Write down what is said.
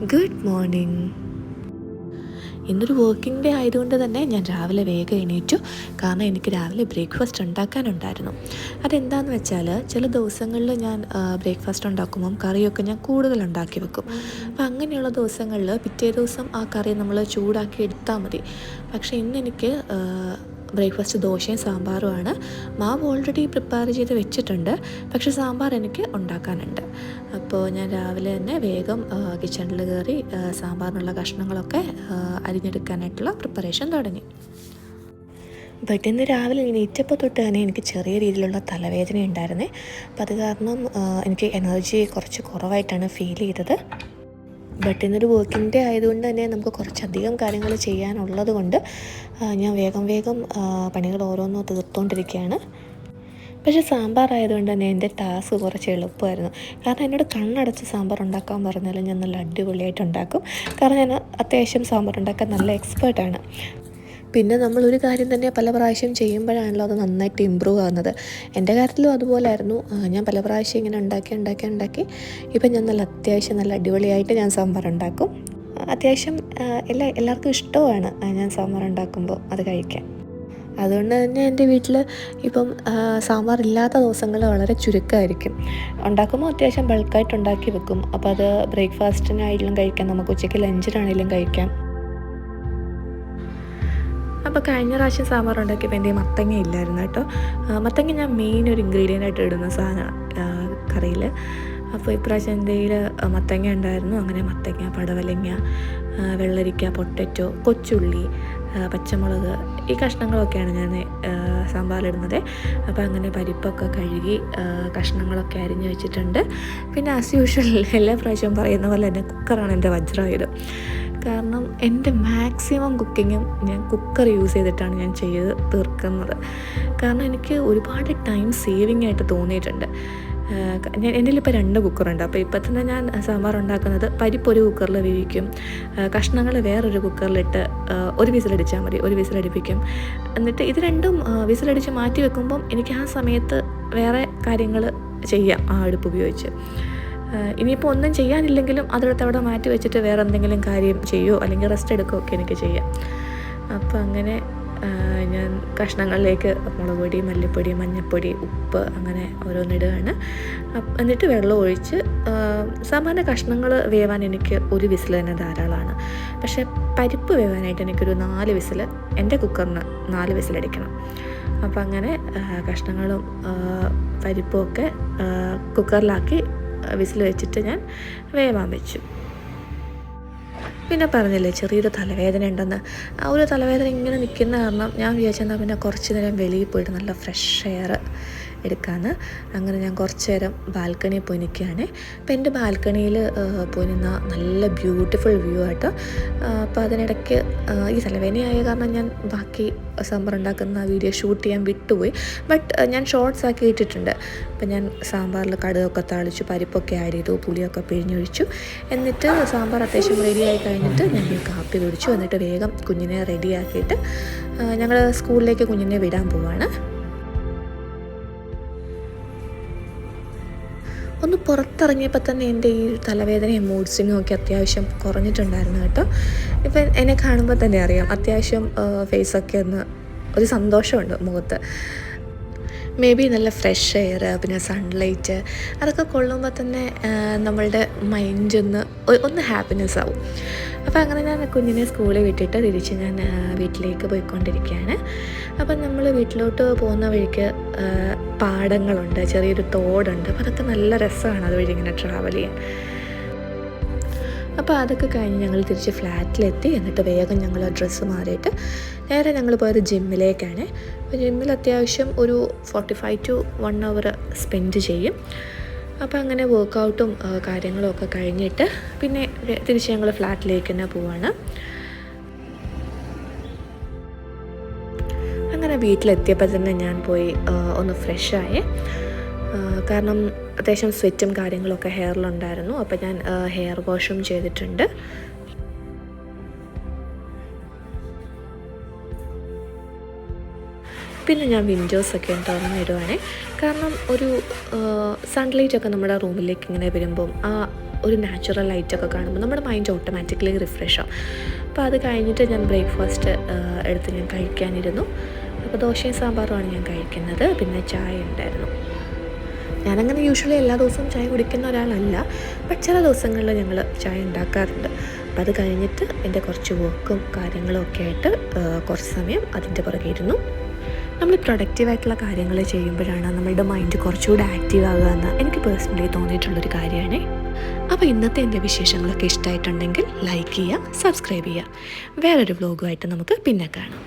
Good morning. ഇന്നൊരു working day ആയതുകൊണ്ട് തന്നെ ഞാൻ രാവിലെ വേഗം എണീറ്റു. കാരണം എനിക്ക് രാവിലെ ബ്രേക്ക്ഫാസ്റ്റ് ഉണ്ടാക്കാനുണ്ടായിരുന്നു. അതെന്താണെന്ന് വെച്ചാൽ ചില ദിവസങ്ങളിൽ ഞാൻ ബ്രേക്ക്ഫാസ്റ്റ് ഉണ്ടാക്കുമ്പം കറിയൊക്കെ ഞാൻ കൂടുതൽ ഉണ്ടാക്കി വെക്കും. അപ്പം അങ്ങനെയുള്ള ദിവസങ്ങളിൽ പിറ്റേ ദിവസം ആ കറി നമ്മൾ ചൂടാക്കി എടുത്താൽ മതി. പക്ഷേ ഇന്നെനിക്ക് ബ്രേക്ക്ഫാസ്റ്റ് ദോശയും സാമ്പാറുമാണ്. മാവ് ഓൾറെഡി പ്രിപ്പയർ ചെയ്ത് വെച്ചിട്ടുണ്ട്, പക്ഷേ സാമ്പാർ എനിക്ക് ഉണ്ടാക്കാനുണ്ട്. അപ്പോൾ ഞാൻ രാവിലെ തന്നെ വേഗം കിച്ചണിൽ കയറി സാമ്പാറിനുള്ള കഷ്ണങ്ങളൊക്കെ അരിഞ്ഞെടുക്കാനായിട്ടുള്ള പ്രിപ്പറേഷൻ തുടങ്ങി. ബട്ട് ഇന്ന് രാവിലെ എണീറ്റപ്പോൾ തൊട്ട് തന്നെ എനിക്ക് ചെറിയ രീതിയിലുള്ള തലവേദന ഉണ്ടായിരുന്നേ. അപ്പോൾ അത് കാരണം എനിക്ക് എനർജി കുറച്ച് കുറവായിട്ടാണ് ഫീൽ ചെയ്തത്. ബട്ട് ഇന്നൊരു വർക്കിംഗ് ഡേ ആയതുകൊണ്ട് തന്നെ നമുക്ക് കുറച്ചധികം കാര്യങ്ങൾ ചെയ്യാനുള്ളത് കൊണ്ട് ഞാൻ വേഗം പണികൾ ഓരോന്നും തീർത്തുകൊണ്ടിരിക്കുകയാണ്. പക്ഷേ സാമ്പാർ ആയതുകൊണ്ട് തന്നെ എൻ്റെ ടാസ്ക് കുറച്ച് എളുപ്പമായിരുന്നു. കാരണം എന്നോട് കണ്ണടച്ച് സാമ്പാർ ഉണ്ടാക്കാൻ പറഞ്ഞാലും ഞാൻ നല്ല അടിപൊളിയായിട്ട് ഉണ്ടാക്കും. കാരണം ഞാൻ അത്യാവശ്യം സാമ്പാർ ഉണ്ടാക്കാൻ നല്ല എക്സ്പേർട്ടാണ്. പിന്നെ നമ്മളൊരു കാര്യം തന്നെ പല പ്രാവശ്യം ചെയ്യുമ്പോഴാണല്ലോ അത് നന്നായിട്ട് ഇമ്പ്രൂവ് ആകുന്നത്. എൻ്റെ കാര്യത്തിലും അതുപോലായിരുന്നു. ഞാൻ പല പ്രാവശ്യം ഇങ്ങനെ ഉണ്ടാക്കി ഇപ്പം ഞാൻ അത്യാവശ്യം നല്ല അടിപൊളിയായിട്ട് ഞാൻ സാമ്പാർ ഉണ്ടാക്കും. അത്യാവശ്യം എല്ലാവർക്കും ഇഷ്ടവുമാണ് ഞാൻ സാമ്പാർ ഉണ്ടാക്കുമ്പോൾ അത് കഴിക്കാൻ. അതുകൊണ്ട് തന്നെ എൻ്റെ വീട്ടിൽ ഇപ്പം സാമ്പാർ ഇല്ലാത്ത ദിവസങ്ങൾ വളരെ ചുരുക്കമായിരിക്കും. ഉണ്ടാക്കുമ്പോൾ അത്യാവശ്യം ബൾക്കായിട്ട് ഉണ്ടാക്കി വെക്കും. അപ്പോൾ അത് ബ്രേക്ക്ഫാസ്റ്റിനായാലും കഴിക്കാം, നമുക്ക് ഉച്ചയ്ക്ക് ലഞ്ചിനാണെങ്കിലും കഴിക്കാം. അപ്പോൾ കഴിഞ്ഞ പ്രാവശ്യം സാമ്പാർ ഉണ്ടാക്കിയപ്പോൾ എൻ്റെ മത്തങ്ങ ഇല്ലായിരുന്നു കേട്ടോ. മത്തങ്ങ ഞാൻ മെയിൻ ഒരു ഇൻഗ്രീഡിയൻ്റ് ആയിട്ട് ഇടുന്ന സാധനമാണ് കറിയിൽ. അപ്പോൾ ഇപ്രാവശ്യം എൻ്റെ കയ്യിൽ മത്തങ്ങ ഉണ്ടായിരുന്നു. അങ്ങനെ മത്തങ്ങ, പടവലങ്ങ, വെള്ളരിക്ക, പൊട്ടറ്റോ, കൊച്ചുള്ളി, പച്ചമുളക്, ഈ കഷ്ണങ്ങളൊക്കെയാണ് ഞാൻ സാമ്പാറിലിടുന്നത്. അപ്പോൾ അങ്ങനെ പരിപ്പൊക്കെ കഴുകി കഷ്ണങ്ങളൊക്കെ അരിഞ്ഞ് വെച്ചിട്ടുണ്ട്. പിന്നെ ആസ് യൂഷ്വൽ എല്ലാ പ്രാവശ്യവും പറയുന്ന പോലെ തന്നെ കുക്കറാണ് എൻ്റെ വജ്രായുധം. കാരണം എൻ്റെ മാക്സിമം കുക്കിങ്ങും ഞാൻ കുക്കർ യൂസ് ചെയ്തിട്ടാണ് ഞാൻ ചെയ്ത് തീർക്കുന്നത്. കാരണം എനിക്ക് ഒരുപാട് ടൈം സേവിങ് ആയിട്ട് തോന്നിയിട്ടുണ്ട്. എൻ്റെ ഇപ്പോൾ 2 കുക്കറുണ്ട്. അപ്പോൾ ഇപ്പം തന്നെ ഞാൻ സാമ്പാർ ഉണ്ടാക്കുന്നത് പരിപ്പ് ഒരു കുക്കറിൽ വേവിക്കും, കഷ്ണങ്ങൾ വേറൊരു കുക്കറിലിട്ട് ഒരു വിസിലടിച്ചാൽ മതി, ഒരു വിസിലടിപ്പിക്കും. എന്നിട്ട് ഇത് രണ്ടും വിസിലടിച്ച് മാറ്റി വെക്കുമ്പം എനിക്ക് ആ സമയത്ത് വേറെ കാര്യങ്ങൾ ചെയ്യാം ആ അടുപ്പ് ഉപയോഗിച്ച്. ഇനിയിപ്പോൾ ഒന്നും ചെയ്യാനില്ലെങ്കിലും അതിനകത്ത് അവിടെ മാറ്റി വെച്ചിട്ട് വേറെ എന്തെങ്കിലും കാര്യം ചെയ്യുമോ അല്ലെങ്കിൽ റെസ്റ്റ് എടുക്കുകയൊക്കെ എനിക്ക് ചെയ്യാം. അപ്പോൾ അങ്ങനെ ഞാൻ കഷ്ണങ്ങളിലേക്ക് മുളക് പൊടി, മല്ലിപ്പൊടി, മഞ്ഞൾപ്പൊടി, ഉപ്പ് അങ്ങനെ ഓരോന്നിടുകയാണ്. എന്നിട്ട് വെള്ളം ഒഴിച്ച് സാമാന്യ കഷ്ണങ്ങൾ വേവാൻ എനിക്ക് ഒരു വിസിൽ തന്നെ ധാരാളമാണ്. പക്ഷേ പരിപ്പ് വേവാനായിട്ട് എനിക്കൊരു 4 വിസിൽ, എൻ്റെ കുക്കറിന് 4 വിസിലടിക്കണം. അപ്പോൾ അങ്ങനെ കഷ്ണങ്ങളും പരിപ്പും ഒക്കെ കുക്കറിലാക്കി വിസിൽ വെച്ചിട്ട് ഞാൻ വേവാൻ വെച്ചു. പിന്നെ പറഞ്ഞില്ലേ ചെറിയൊരു തലവേദന ഉണ്ടെന്ന്. ആ ഒരു തലവേദന ഇങ്ങനെ നിൽക്കുന്ന കാരണം ഞാൻ വിചാരിച്ചെന്നാൽ പിന്നെ കുറച്ച് നേരം വെളിയിൽ പോയിട്ട് നല്ല ഫ്രഷ് എയർ എടുക്കാമെന്ന്. അങ്ങനെ ഞാൻ കുറച്ച് നേരം ബാൽക്കണിയിൽ പോയി നിൽക്കുകയാണ്. അപ്പോൾ എൻ്റെ ബാൽക്കണിയിൽ പോയി നിന്നാൽ നല്ല ബ്യൂട്ടിഫുൾ വ്യൂ ആയിട്ട്. അപ്പോൾ അതിനിടയ്ക്ക് ഈ തലവേദനയായ കാരണം ഞാൻ ബാക്കി സാമ്പാർ ഉണ്ടാക്കുന്ന വീഡിയോ ഷൂട്ട് ചെയ്യാൻ വിട്ടുപോയി. ബട്ട് ഞാൻ ഷോർട്സ് ആക്കി ഇട്ടിട്ടുണ്ട്. അപ്പോൾ ഞാൻ സാമ്പാറിൽ കടുകൊക്കെ താളിച്ചു, പരിപ്പൊക്കെ ആഡ് ചെയ്തു, പുളിയൊക്കെ പിഴിഞ്ഞൊഴിച്ചു. എന്നിട്ട് സാമ്പാർ അത്യാവശ്യം റെഡിയായി കഴിഞ്ഞിട്ട് ഞാൻ കാപ്പി കുടിച്ചു. എന്നിട്ട് വേഗം കുഞ്ഞിനെ റെഡിയാക്കിയിട്ട് ഞങ്ങൾ സ്കൂളിലേക്ക് കുഞ്ഞിനെ വിടാൻ പോവാണ്. ഒന്ന് പുറത്തിറങ്ങിയപ്പോൾ തന്നെ എൻ്റെ ഈ തലവേദനയും മൂഡ് സ്വിങ്ങും ഒക്കെ അത്യാവശ്യം കുറഞ്ഞിട്ടുണ്ടായിരുന്നു കേട്ടോ. ഇപ്പം എന്നെ കാണുമ്പോൾ തന്നെ അറിയാം അത്യാവശ്യം ഫേസൊക്കെ ഒന്ന് ഒരു സന്തോഷമുണ്ട് മുഖത്ത്. മേ ബി നല്ല ഫ്രഷ് എയർ, പിന്നെ സൺലൈറ്റ് അതൊക്കെ കൊള്ളുമ്പോൾ തന്നെ നമ്മളുടെ മൈൻഡ് ഒന്ന് ഹാപ്പിനെസ് ആവും. അപ്പോൾ അങ്ങനെ ഞാൻ കുഞ്ഞിനെ സ്കൂളിൽ വിട്ടിട്ട് തിരിച്ച് ഞാൻ വീട്ടിലേക്ക് പോയിക്കൊണ്ടിരിക്കുകയാണ്. അപ്പം നമ്മൾ വീട്ടിലോട്ട് പോകുന്ന വഴിക്ക് പാടങ്ങളുണ്ട്, ചെറിയൊരു തോടുണ്ട്. അപ്പോൾ അതൊക്കെ നല്ല രസമാണ് അതുവഴി ഇങ്ങനെ ട്രാവൽ ചെയ്യാൻ. അപ്പോൾ അതൊക്കെ കഴിഞ്ഞ് ഞങ്ങൾ തിരിച്ച് ഫ്ലാറ്റിലെത്തി. എന്നിട്ട് വേഗം ഞങ്ങൾ ഡ്രസ്സ് മാറിയിട്ട് നേരെ ഞങ്ങൾ പോയത് ജിമ്മിലേക്കാണ്. അപ്പോൾ ജിമ്മിൽ അത്യാവശ്യം ഒരു 45 to 1 hour സ്പെൻഡ് ചെയ്യും. അപ്പോൾ അങ്ങനെ വർക്കൗട്ടും കാര്യങ്ങളും ഒക്കെ കഴിഞ്ഞിട്ട് പിന്നെ തിരിച്ച് ഞങ്ങൾ ഫ്ലാറ്റിലേക്ക് തന്നെ പോവാണ്. അങ്ങനെ വീട്ടിലെത്തിയപ്പോൾ തന്നെ ഞാൻ പോയി ഒന്ന് ഫ്രഷായി. കാരണം അത്യാവശ്യം സ്വെറ്റും കാര്യങ്ങളൊക്കെ ഹെയറിലുണ്ടായിരുന്നു. അപ്പോൾ ഞാൻ ഹെയർ വാഷും ചെയ്തിട്ടുണ്ട്. പിന്നെ ഞാൻ വിൻഡോസൊക്കെ തുറന്നിടുവാണേ. കാരണം ഒരു സൺലൈറ്റൊക്കെ നമ്മുടെ റൂമിലേക്ക് ഇങ്ങനെ വരുമ്പം ആ ഒരു നാച്ചുറൽ ലൈറ്റൊക്കെ കാണുമ്പോൾ നമ്മുടെ മൈൻഡ് ഓട്ടോമാറ്റിക്കലി റിഫ്രഷാവും. അപ്പോൾ അത് കഴിഞ്ഞിട്ട് ഞാൻ ബ്രേക്ക്ഫാസ്റ്റ് എടുത്ത് ഞാൻ കഴിക്കാനിരുന്നു. അപ്പോൾ ദോശയും സാമ്പാറുമാണ് ഞാൻ കഴിക്കുന്നത്. പിന്നെ ചായ ഉണ്ടായിരുന്നു. ഞാനങ്ങനെ യൂഷ്വലി എല്ലാ ദിവസവും ചായ കുടിക്കുന്ന ഒരാളല്ല, ബട്ട് ചില ദിവസങ്ങളിൽ ഞങ്ങൾ ചായ ഉണ്ടാക്കാറുണ്ട്. അപ്പോൾ അത് കഴിഞ്ഞിട്ട് എൻ്റെ കുറച്ച് വർക്കും കാര്യങ്ങളും ഒക്കെ ആയിട്ട് കുറച്ച് സമയം അതിൻ്റെ പുറകെ ഇരുന്നു. നമ്മൾ പ്രൊഡക്റ്റീവായിട്ടുള്ള കാര്യങ്ങൾ ചെയ്യുമ്പോഴാണ് നമ്മളുടെ മൈൻഡ് കുറച്ചുകൂടെ ആക്റ്റീവ് ആകുക എന്ന് എനിക്ക് പേഴ്സണലി തോന്നിയിട്ടുള്ളൊരു കാര്യമാണ്. അപ്പോൾ ഇന്നത്തെ എൻ്റെ വിശേഷങ്ങളൊക്കെ ഇഷ്ടമായിട്ടുണ്ടെങ്കിൽ ലൈക്ക് ചെയ്യുക, സബ്സ്ക്രൈബ് ചെയ്യുക. വേറൊരു വ്ലോഗുമായിട്ട് നമുക്ക് പിന്നെ കാണാം.